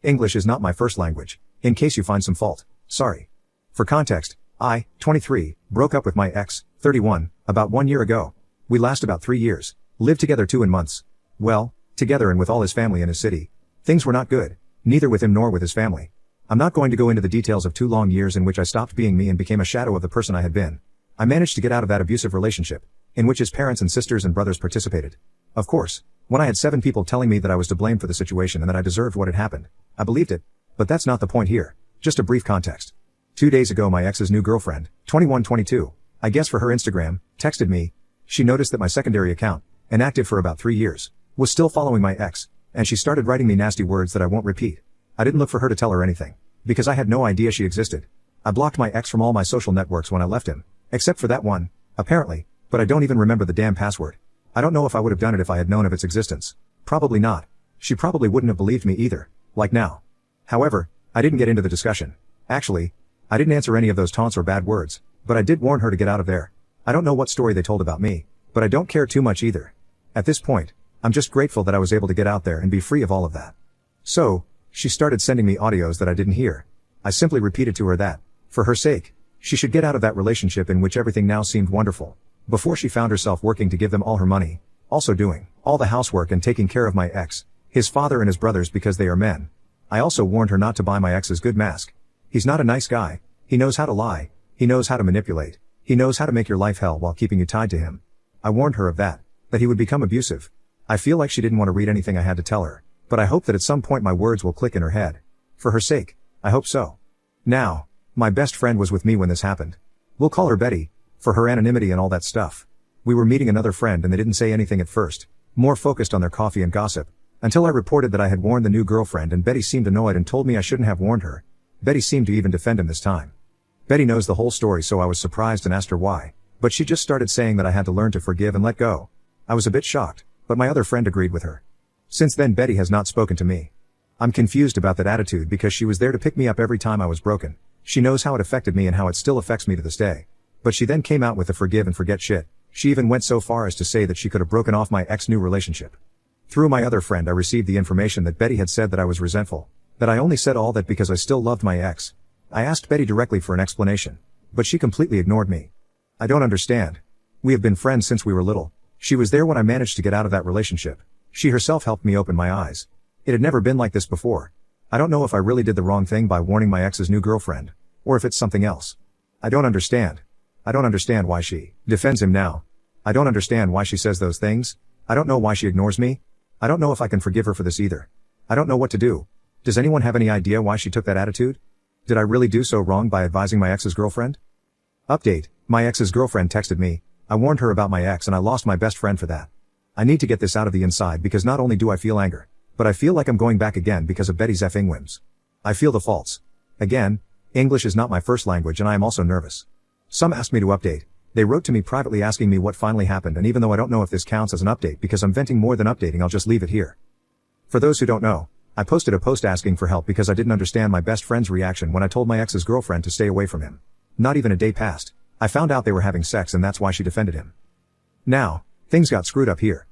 English is not my first language, in case you find some fault. Sorry. For context, I, 23, broke up with my ex, 31, about 1 year ago. We last about 3 years, lived together 2 months. Well, together and with all his family in his city. Things were not good, neither with him nor with his family. I'm not going to go into the details of 2 long years in which I stopped being me and became a shadow of the person I had been. I managed to get out of that abusive relationship, in which his parents and sisters and brothers participated. Of course, when I had 7 people telling me that I was to blame for the situation and that I deserved what had happened, I believed it. But that's not the point here. Just a brief context. 2 days ago my ex's new girlfriend, 21-22, I guess for her Instagram, texted me. She noticed that my secondary account, inactive for about 3 years, was still following my ex, and she started writing me nasty words that I won't repeat. I didn't look for her to tell her anything, because I had no idea she existed. I blocked my ex from all my social networks when I left him, except for that one, apparently, but I don't even remember the damn password. I don't know if I would have done it if I had known of its existence. Probably not. She probably wouldn't have believed me either, like now. However, I didn't get into the discussion. Actually, I didn't answer any of those taunts or bad words, but I did warn her to get out of there. I don't know what story they told about me, but I don't care too much either. At this point, I'm just grateful that I was able to get out there and be free of all of that. So, she started sending me audios that I didn't hear. I simply repeated to her that, for her sake, she should get out of that relationship in which everything now seemed wonderful, before she found herself working to give them all her money, also doing all the housework and taking care of my ex, his father and his brothers because they are men. I also warned her not to buy my ex's good mask. He's not a nice guy, he knows how to lie, he knows how to manipulate, he knows how to make your life hell while keeping you tied to him. I warned her of that he would become abusive. I feel like she didn't want to read anything I had to tell her, but I hope that at some point my words will click in her head. For her sake, I hope so. Now, my best friend was with me when this happened. We'll call her Betty, for her anonymity and all that stuff. We were meeting another friend and they didn't say anything at first, more focused on their coffee and gossip, until I reported that I had warned the new girlfriend and Betty seemed annoyed and told me I shouldn't have warned her. Betty seemed to even defend him this time. Betty knows the whole story, so I was surprised and asked her why, but she just started saying that I had to learn to forgive and let go. I was a bit shocked, but my other friend agreed with her. Since then Betty has not spoken to me. I'm confused about that attitude because she was there to pick me up every time I was broken. She knows how it affected me and how it still affects me to this day. But she then came out with the forgive and forget shit. She even went so far as to say that she could have broken off my ex-new relationship. Through my other friend I received the information that Betty had said that I was resentful, that I only said all that because I still loved my ex. I asked Betty directly for an explanation, but she completely ignored me. I don't understand. We have been friends since we were little. She was there when I managed to get out of that relationship. She herself helped me open my eyes. It had never been like this before. I don't know if I really did the wrong thing by warning my ex's new girlfriend, or if it's something else. I don't understand. I don't understand why she defends him now. I don't understand why she says those things. I don't know why she ignores me. I don't know if I can forgive her for this either. I don't know what to do. Does anyone have any idea why she took that attitude? Did I really do so wrong by advising my ex's girlfriend? Update: my ex's girlfriend texted me. I warned her about my ex and I lost my best friend for that. I need to get this out of the inside because not only do I feel anger, but I feel like I'm going back again because of Betty's effing whims. I feel the faults. Again, English is not my first language and I am also nervous. Some asked me to update. They wrote to me privately asking me what finally happened, and even though I don't know if this counts as an update because I'm venting more than updating, I'll just leave it here. For those who don't know, I posted a post asking for help because I didn't understand my best friend's reaction when I told my ex's girlfriend to stay away from him. Not even a day passed. I found out they were having sex and that's why she defended him. Now, things got screwed up here.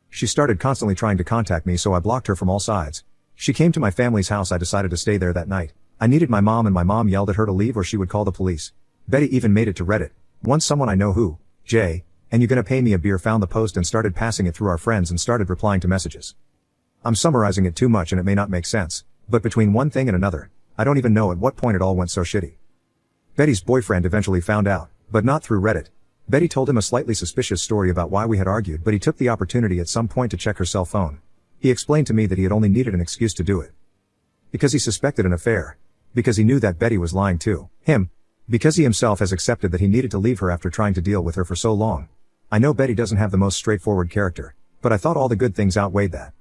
She started constantly trying to contact me, so I blocked her from all sides. She came to my family's house. I decided to stay there that night. I needed my mom and my mom yelled at her to leave or she would call the police. Betty even made it to Reddit. Once someone I know who, Jay, and you gonna pay me a beer, found the post and started passing it through our friends and started replying to messages. I'm summarizing it too much and it may not make sense, but between one thing and another, I don't even know at what point it all went so shitty. Betty's boyfriend eventually found out, but not through Reddit. Betty told him a slightly suspicious story about why we had argued, but he took the opportunity at some point to check her cell phone. He explained to me that he had only needed an excuse to do it. Because he suspected an affair. Because he knew that Betty was lying to him. Because he himself has accepted that he needed to leave her after trying to deal with her for so long. I know Betty doesn't have the most straightforward character, but I thought all the good things outweighed that.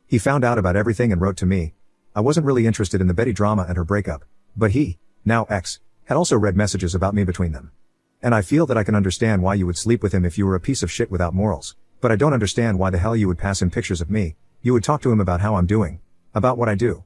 He found out about everything and wrote to me. I wasn't really interested in the Betty drama and her breakup, but he, now ex, had also read messages about me between them. And I feel that I can understand why you would sleep with him if you were a piece of shit without morals, but I don't understand why the hell you would pass him pictures of me. You would talk to him about how I'm doing, about what I do.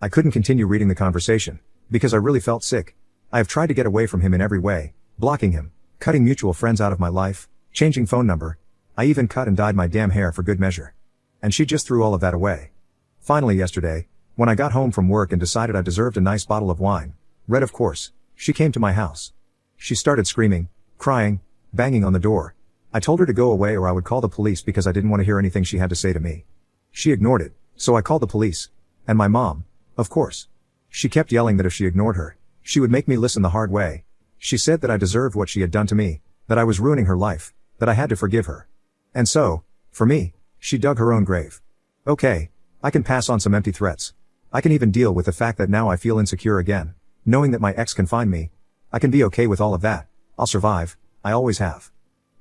I couldn't continue reading the conversation, because I really felt sick. I have tried to get away from him in every way, blocking him, cutting mutual friends out of my life, changing phone number. I even cut and dyed my damn hair for good measure. And she just threw all of that away. Finally yesterday, When I got home from work and decided I deserved a nice bottle of wine, red of course, she came to my house. She started screaming, crying, banging on the door. I told her to go away or I would call the police because I didn't want to hear anything she had to say to me. She ignored it, so I called the police. And my mom, of course. She kept yelling that if she ignored her, she would make me listen the hard way. She said that I deserved what she had done to me, that I was ruining her life, that I had to forgive her. And so, for me, she dug her own grave. Okay, I can pass on some empty threats. I can even deal with the fact that now I feel insecure again, knowing that my ex can find me. I can be okay with all of that. I'll survive, I always have.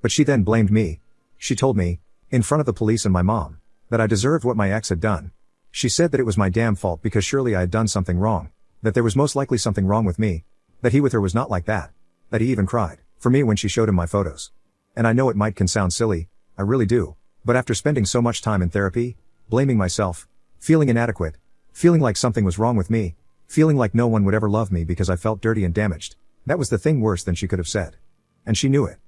But she then blamed me. She told me, in front of the police and my mom, that I deserved what my ex had done. She said that it was my damn fault because surely I had done something wrong, that there was most likely something wrong with me, that he with her was not like that, that he even cried for me when she showed him my photos. And I know it can sound silly, I really do, but after spending so much time in therapy, blaming myself, feeling inadequate, feeling like something was wrong with me, feeling like no one would ever love me because I felt dirty and damaged, that was the thing worse than she could have said. And she knew it.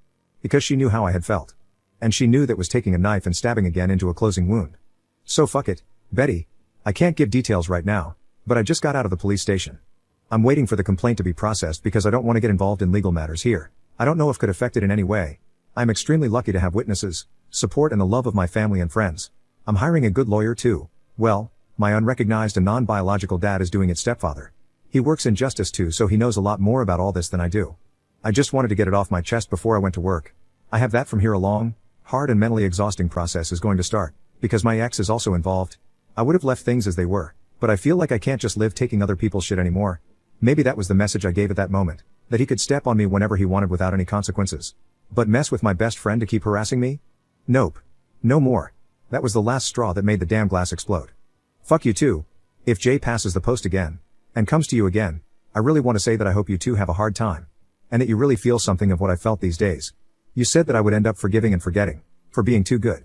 Because she knew how I had felt. And she knew that was taking a knife and stabbing again into a closing wound. So fuck it, Betty. I can't give details right now, but I just got out of the police station. I'm waiting for the complaint to be processed because I don't want to get involved in legal matters here. I don't know if could affect it in any way. I'm extremely lucky to have witnesses, support and the love of my family and friends. I'm hiring a good lawyer too. Well, my unrecognized and non-biological dad is doing its stepfather. He works in justice too, so he knows a lot more about all this than I do. I just wanted to get it off my chest before I went to work. I have that from here a long, hard and mentally exhausting process is going to start, because my ex is also involved. I would have left things as they were, but I feel like I can't just live taking other people's shit anymore. Maybe that was the message I gave at that moment, that he could step on me whenever he wanted without any consequences. But mess with my best friend to keep harassing me? Nope. No more. That was the last straw that made the damn glass explode. Fuck you too. If Jay passes the post again, and comes to you again, I really want to say that I hope you two have a hard time. And that you really feel something of what I felt these days. You said that I would end up forgiving and forgetting, for being too good.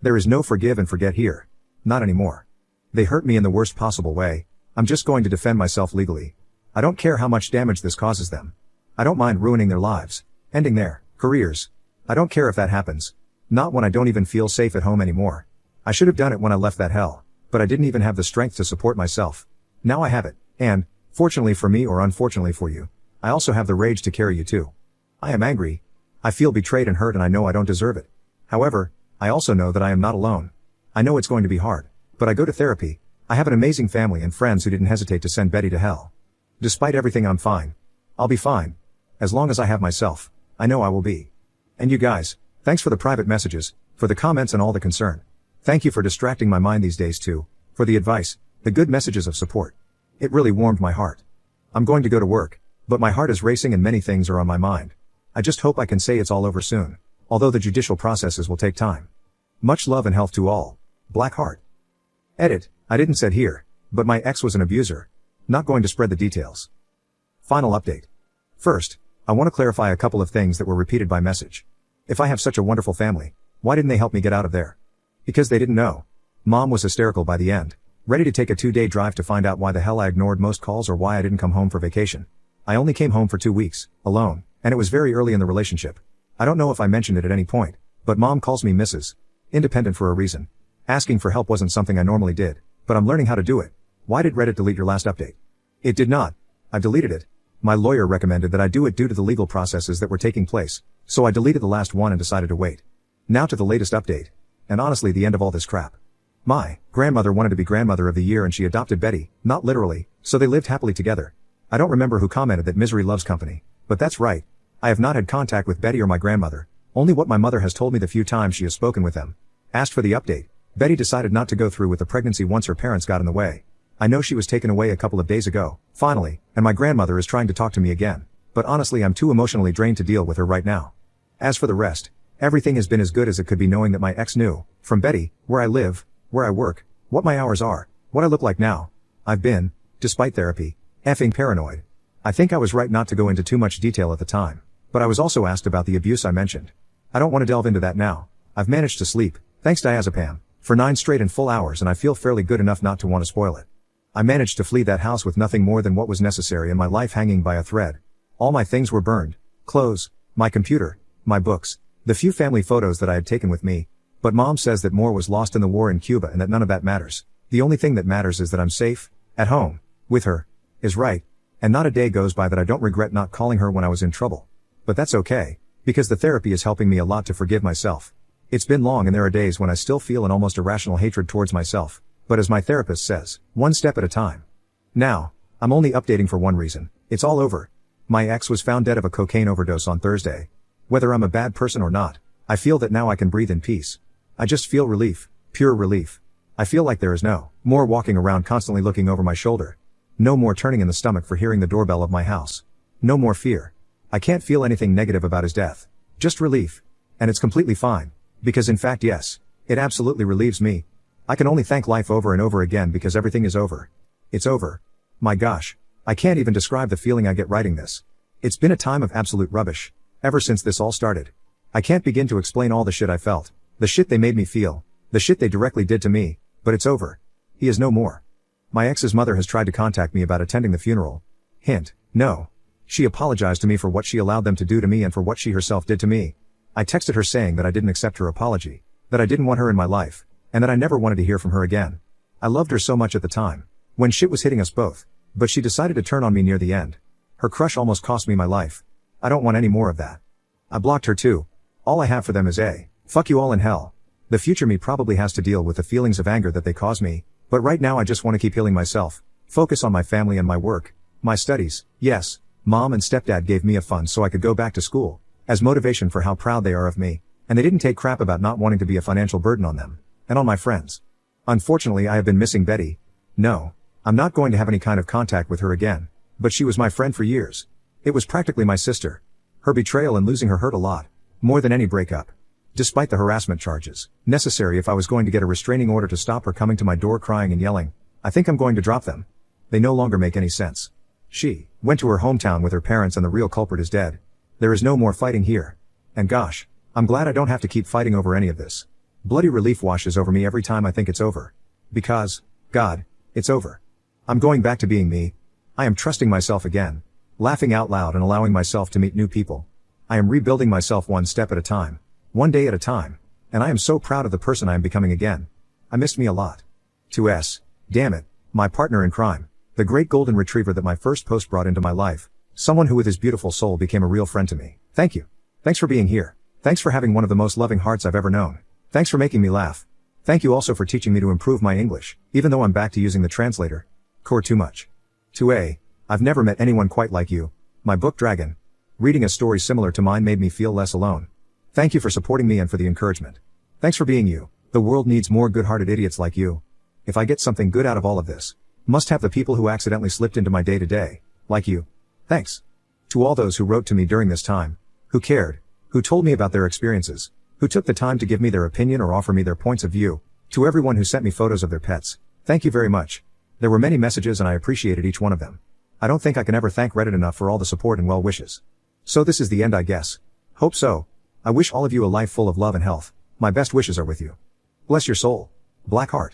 There is no forgive and forget here. Not anymore. They hurt me in the worst possible way. I'm just going to defend myself legally. I don't care how much damage this causes them. I don't mind ruining their lives, ending their careers. I don't care if that happens. Not when I don't even feel safe at home anymore. I should have done it when I left that hell, but I didn't even have the strength to support myself. Now I have it, and, fortunately for me or unfortunately for you, I also have the rage to carry you too. I am angry. I feel betrayed and hurt and I know I don't deserve it. However, I also know that I am not alone. I know it's going to be hard, but I go to therapy. I have an amazing family and friends who didn't hesitate to send Betty to hell. Despite everything, I'm fine. I'll be fine. As long as I have myself, I know I will be. And you guys, thanks for the private messages, for the comments and all the concern. Thank you for distracting my mind these days too, for the advice, the good messages of support. It really warmed my heart. I'm going to go to work, but my heart is racing and many things are on my mind. I just hope I can say it's all over soon, although the judicial processes will take time. Much love and health to all. Blackheart. Edit, I didn't said here, but my ex was an abuser. Not going to spread the details. Final update. First, I want to clarify a couple of things that were repeated by message. If I have such a wonderful family, why didn't they help me get out of there? Because they didn't know. Mom was hysterical by the end, ready to take a 2-day drive to find out why the hell I ignored most calls or why I didn't come home for vacation. I only came home for 2 weeks, alone, and it was very early in the relationship. I don't know if I mentioned it at any point, but Mom calls me Mrs. Independent for a reason. Asking for help wasn't something I normally did, but I'm learning how to do it. Why did Reddit delete your last update? It did not. I deleted it. My lawyer recommended that I do it due to the legal processes that were taking place, so I deleted the last one and decided to wait. Now to the latest update. And honestly the end of all this crap. My grandmother wanted to be grandmother of the year and she adopted Betty, not literally, so they lived happily together. I don't remember who commented that misery loves company, but that's right. I have not had contact with Betty or my grandmother, only what my mother has told me the few times she has spoken with them. Asked for the update. Betty decided not to go through with the pregnancy once her parents got in the way. I know she was taken away a couple of days ago, finally, and my grandmother is trying to talk to me again, but honestly I'm too emotionally drained to deal with her right now. As for the rest, everything has been as good as it could be knowing that my ex knew, from Betty, where I live, where I work, what my hours are, what I look like now. I've been, despite therapy, effing paranoid. I think I was right not to go into too much detail at the time, but I was also asked about the abuse I mentioned. I don't want to delve into that now. I've managed to sleep, thanks diazepam, for 9 straight and full hours and I feel fairly good enough not to want to spoil it. I managed to flee that house with nothing more than what was necessary and my life hanging by a thread. All my things were burned, clothes, my computer, my books, the few family photos that I had taken with me, but Mom says that more was lost in the war in Cuba and that none of that matters. The only thing that matters is that I'm safe, At home. With her. Is right. And not a day goes by that I don't regret not calling her when I was in trouble. But that's okay. Because the therapy is helping me a lot to forgive myself. It's been long and there are days when I still feel an almost irrational hatred towards myself. But as my therapist says, one step at a time. Now, I'm only updating for one reason. It's all over. My ex was found dead of a cocaine overdose on Thursday. Whether I'm a bad person or not, I feel that now I can breathe in peace. I just feel relief. Pure relief. I feel like there is no more walking around constantly looking over my shoulder. No more turning in the stomach for hearing the doorbell of my house. No more fear. I can't feel anything negative about his death. Just relief. And it's completely fine. Because in fact yes, it absolutely relieves me. I can only thank life over and over again because everything is over. It's over. My gosh. I can't even describe the feeling I get writing this. It's been a time of absolute rubbish. Ever since this all started. I can't begin to explain all the shit I felt. The shit they made me feel. The shit they directly did to me. But it's over. He is no more. My ex's mother has tried to contact me about attending the funeral. Hint. No. She apologized to me for what she allowed them to do to me and for what she herself did to me. I texted her saying that I didn't accept her apology. That I didn't want her in my life. And that I never wanted to hear from her again. I loved her so much at the time. When shit was hitting us both. But she decided to turn on me near the end. Her crush almost cost me my life. I don't want any more of that. I blocked her too. All I have for them is a fuck you all in hell. The future me probably has to deal with the feelings of anger that they cause me, but right now I just want to keep healing myself, focus on my family and my work, my studies. Yes, mom and stepdad gave me a fund so I could go back to school, as motivation for how proud they are of me, and they didn't take crap about not wanting to be a financial burden on them, and on my friends. Unfortunately I have been missing Betty. No, I'm not going to have any kind of contact with her again, but she was my friend for years. It was practically my sister. Her betrayal and losing her hurt a lot, more than any breakup. Despite the harassment charges, necessary if I was going to get a restraining order to stop her coming to my door crying and yelling, I think I'm going to drop them. They no longer make any sense. She went to her hometown with her parents and the real culprit is dead. There is no more fighting here. And gosh, I'm glad I don't have to keep fighting over any of this. Bloody relief washes over me every time I think it's over. Because, God, it's over. I'm going back to being me. I am trusting myself again. Laughing out loud and allowing myself to meet new people. I am rebuilding myself one step at a time. One day at a time. And I am so proud of the person I am becoming again. I missed me a lot. To S. Damn it. My partner in crime. The great golden retriever that my first post brought into my life. Someone who with his beautiful soul became a real friend to me. Thank you. Thanks for being here. Thanks for having one of the most loving hearts I've ever known. Thanks for making me laugh. Thank you also for teaching me to improve my English, even though I'm back to using the translator. Core too much. To A. I've never met anyone quite like you. My book Dragon. Reading a story similar to mine made me feel less alone. Thank you for supporting me and for the encouragement. Thanks for being you. The world needs more good-hearted idiots like you. If I get something good out of all of this, must have the people who accidentally slipped into my day-to-day, like you. Thanks. To all those who wrote to me during this time, who cared, who told me about their experiences, who took the time to give me their opinion or offer me their points of view, to everyone who sent me photos of their pets, thank you very much. There were many messages and I appreciated each one of them. I don't think I can ever thank Reddit enough for all the support and well wishes. So this is the end I guess. Hope so. I wish all of you a life full of love and health. My best wishes are with you. Bless your soul. Blackheart.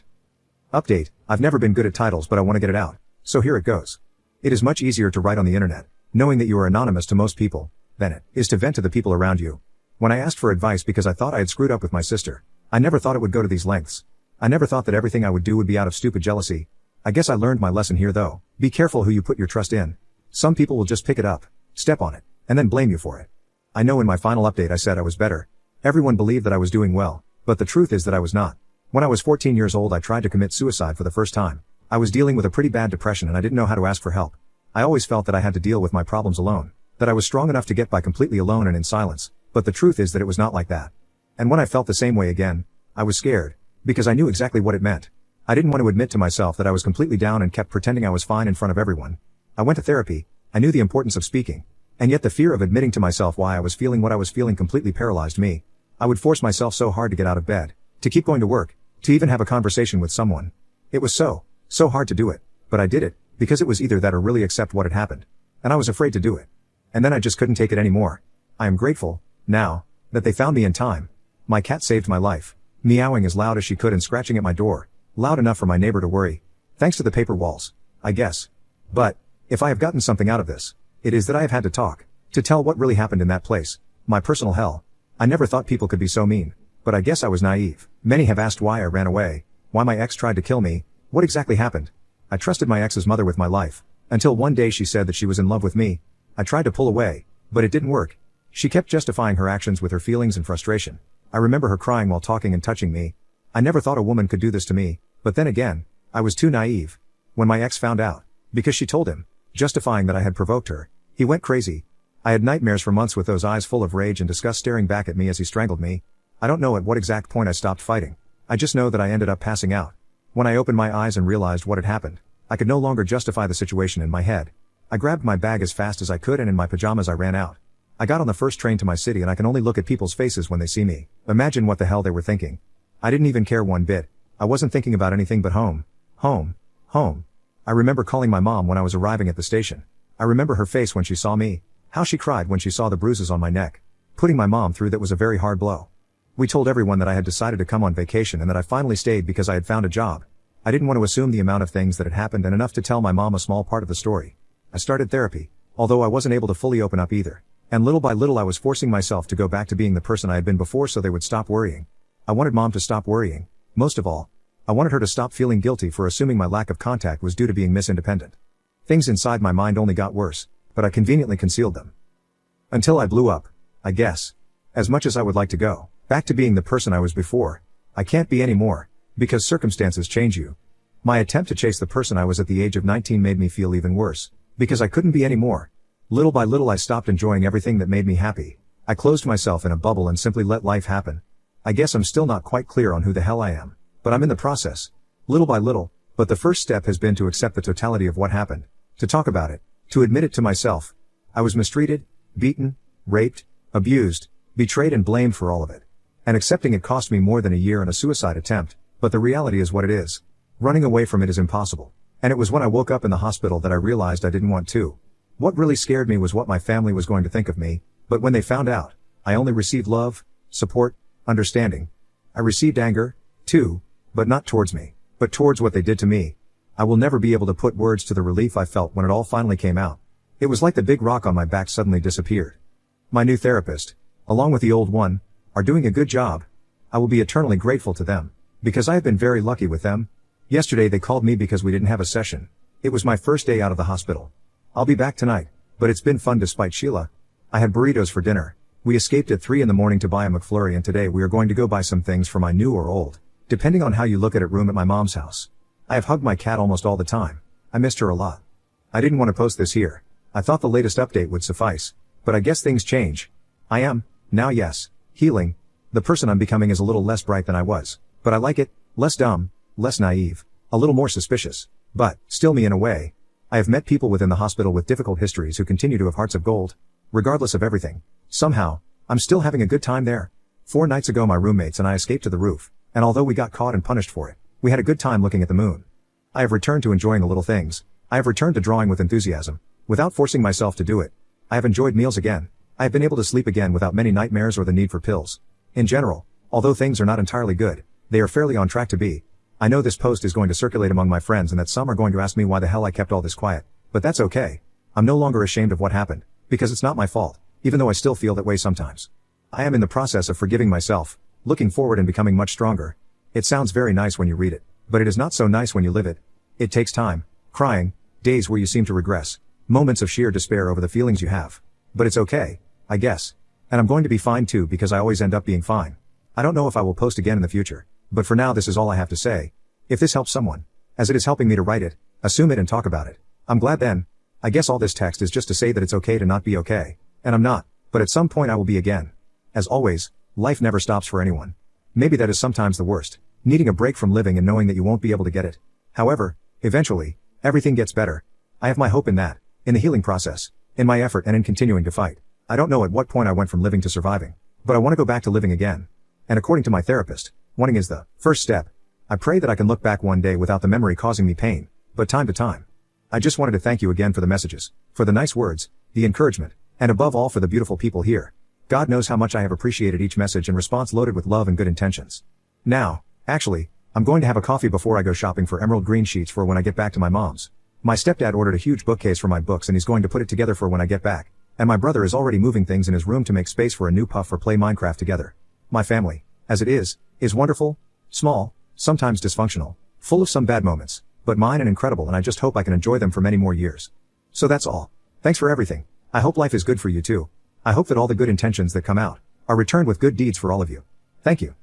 Update. I've never been good at titles but I want to get it out. So here it goes. It is much easier to write on the internet, knowing that you are anonymous to most people, than it is to vent to the people around you. When I asked for advice because I thought I had screwed up with my sister, I never thought it would go to these lengths. I never thought that everything I would do would be out of stupid jealousy. I guess I learned my lesson here though. Be careful who you put your trust in. Some people will just pick it up, step on it, and then blame you for it. I know in my final update I said I was better. Everyone believed that I was doing well, but the truth is that I was not. When I was 14 years old I tried to commit suicide for the first time. I was dealing with a pretty bad depression and I didn't know how to ask for help. I always felt that I had to deal with my problems alone, that I was strong enough to get by completely alone and in silence, but the truth is that it was not like that. And when I felt the same way again, I was scared, because I knew exactly what it meant. I didn't want to admit to myself that I was completely down and kept pretending I was fine in front of everyone. I went to therapy. I knew the importance of speaking. And yet the fear of admitting to myself why I was feeling what I was feeling completely paralyzed me. I would force myself so hard to get out of bed, to keep going to work, to even have a conversation with someone. It was so hard to do it, but I did it, because it was either that or really accept what had happened. And I was afraid to do it. And then I just couldn't take it anymore. I am grateful, now, that they found me in time. My cat saved my life, meowing as loud as she could and scratching at my door, loud enough for my neighbor to worry. Thanks to the paper walls, I guess. But, if I have gotten something out of this, it is that I have had to talk, to tell what really happened in that place, my personal hell. I never thought people could be so mean, but I guess I was naive. Many have asked why I ran away, why my ex tried to kill me, what exactly happened. I trusted my ex's mother with my life, until one day she said that she was in love with me. I tried to pull away, but it didn't work. She kept justifying her actions with her feelings and frustration. I remember her crying while talking and touching me. I never thought a woman could do this to me, but then again, I was too naive. When my ex found out, because she told him, justifying that I had provoked her, he went crazy. I had nightmares for months with those eyes full of rage and disgust staring back at me as he strangled me. I don't know at what exact point I stopped fighting. I just know that I ended up passing out. When I opened my eyes and realized what had happened, I could no longer justify the situation in my head. I grabbed my bag as fast as I could and in my pajamas I ran out. I got on the first train to my city and I can only look at people's faces when they see me. Imagine what the hell they were thinking. I didn't even care one bit. I wasn't thinking about anything but home. Home. Home. I remember calling my mom when I was arriving at the station. I remember her face when she saw me. How she cried when she saw the bruises on my neck. Putting my mom through that was a very hard blow. We told everyone that I had decided to come on vacation and that I finally stayed because I had found a job. I didn't want to assume the amount of things that had happened and enough to tell my mom a small part of the story. I started therapy, although I wasn't able to fully open up either. And little by little I was forcing myself to go back to being the person I had been before so they would stop worrying. I wanted mom to stop worrying. Most of all, I wanted her to stop feeling guilty for assuming my lack of contact was due to being Miss Independent. Things inside my mind only got worse, but I conveniently concealed them. Until I blew up, I guess. As much as I would like to go back to being the person I was before, I can't be anymore, because circumstances change you. My attempt to chase the person I was at the age of 19 made me feel even worse, because I couldn't be anymore. Little by little I stopped enjoying everything that made me happy. I closed myself in a bubble and simply let life happen. I guess I'm still not quite clear on who the hell I am, but I'm in the process. Little by little, but the first step has been to accept the totality of what happened, to talk about it, to admit it to myself. I was mistreated, beaten, raped, abused, betrayed and blamed for all of it. And accepting it cost me more than a year and a suicide attempt, but the reality is what it is. Running away from it is impossible. And it was when I woke up in the hospital that I realized I didn't want to. What really scared me was what my family was going to think of me, but when they found out, I only received love, support, understanding. I received anger, too, but not towards me, but towards what they did to me. I will never be able to put words to the relief I felt when it all finally came out. It was like the big rock on my back suddenly disappeared. My new therapist, along with the old one, are doing a good job. I will be eternally grateful to them, because I have been very lucky with them. Yesterday they called me because we didn't have a session. It was my first day out of the hospital. I'll be back tonight, but it's been fun despite Sheila. I had burritos for dinner. We escaped at 3 a.m. to buy a McFlurry and today we are going to go buy some things for my new or old, depending on how you look at it, room at my mom's house. I have hugged my cat almost all the time. I missed her a lot. I didn't want to post this here. I thought the latest update would suffice, but I guess things change. I am, now yes, healing. The person I'm becoming is a little less bright than I was, but I like it, less dumb, less naive, a little more suspicious, but still me in a way. I have met people within the hospital with difficult histories who continue to have hearts of gold, regardless of everything. Somehow, I'm still having a good time there. 4 nights ago my roommates and I escaped to the roof, and although we got caught and punished for it, we had a good time looking at the moon. I have returned to enjoying the little things. I have returned to drawing with enthusiasm, without forcing myself to do it. I have enjoyed meals again. I have been able to sleep again without many nightmares or the need for pills. In general, although things are not entirely good, they are fairly on track to be. I know this post is going to circulate among my friends and that some are going to ask me why the hell I kept all this quiet, but that's okay. I'm no longer ashamed of what happened, because it's not my fault, even though I still feel that way sometimes. I am in the process of forgiving myself, looking forward and becoming much stronger. It sounds very nice when you read it, but it is not so nice when you live it. It takes time, crying, days where you seem to regress, moments of sheer despair over the feelings you have. But it's okay, I guess. And I'm going to be fine too because I always end up being fine. I don't know if I will post again in the future, but for now this is all I have to say. If this helps someone, as it is helping me to write it, assume it and talk about it, I'm glad then. I guess all this text is just to say that it's okay to not be okay. And I'm not, but at some point I will be again. As always, life never stops for anyone. Maybe that is sometimes the worst, needing a break from living and knowing that you won't be able to get it. However, eventually, everything gets better. I have my hope in that, in the healing process, in my effort and in continuing to fight. I don't know at what point I went from living to surviving, but I want to go back to living again. And according to my therapist, wanting is the first step. I pray that I can look back one day without the memory causing me pain, but time to time. I just wanted to thank you again for the messages, for the nice words, the encouragement, and above all for the beautiful people here. God knows how much I have appreciated each message and response loaded with love and good intentions. Now, actually, I'm going to have a coffee before I go shopping for emerald green sheets for when I get back to my mom's. My stepdad ordered a huge bookcase for my books and he's going to put it together for when I get back. And my brother is already moving things in his room to make space for a new puff for play Minecraft together. My family, as it is wonderful, small, sometimes dysfunctional, full of some bad moments, but mine and incredible, and I just hope I can enjoy them for many more years. So that's all. Thanks for everything. I hope life is good for you too. I hope that all the good intentions that come out are returned with good deeds for all of you. Thank you.